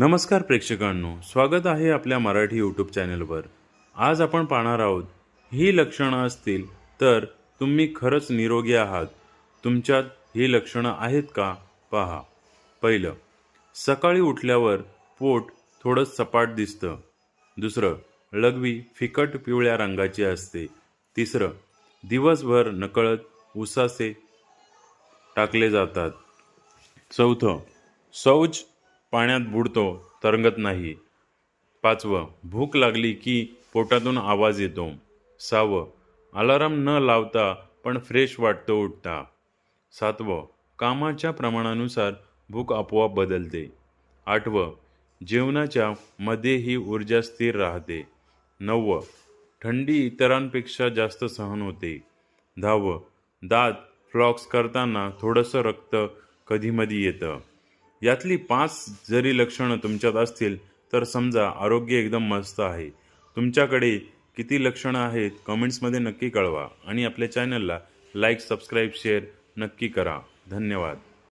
नमस्कार प्रेक्षकांनो, स्वागत आहे आपल्या मराठी यूट्यूब चॅनलवर। आज आपण पाहणार आहोत, ही लक्षणं असतील तर तुम्ही खरंच निरोगी आहात। तुमच्यात ही लक्षणं आहेत का? पहा। पहिलं, सकाळी उठल्यावर पोट थोडं सपाट दिसतं। दुसरं, लघवी फिकट पिवळ्या रंगाची असते। तिसरं, दिवसभर नकळत उसासे टाकले जातात। चौथं, शौच पाण्यात बुडतो, तरंगत नाही। पाचवं, भूक लागली की पोटातून आवाज येतो। सहावं, अलार्म न लावता पण फ्रेश वाटतं उठता। सातवं, कामाच्या प्रमाणानुसार भूक आपोआप बदलते। आठवं, जेवणाच्या मध्येही ऊर्जा स्थिर राहते। नववं, थंडी इतरांपेक्षा जास्त सहन होते। दहावं, दात फ्लॉक्स करताना थोडंसं रक्त कधीमधी येतं। यातली 5 जरी लक्षणं तुमच्यात असतील तर समजा आरोग्य एकदम मस्त आहे। तुमच्याकडे किती लक्षणं आहेत कमेंट्समध्ये नक्की कळवा आणि आपल्या चॅनलला लाईक, सबस्क्राईब, शेअर नक्की करा। धन्यवाद।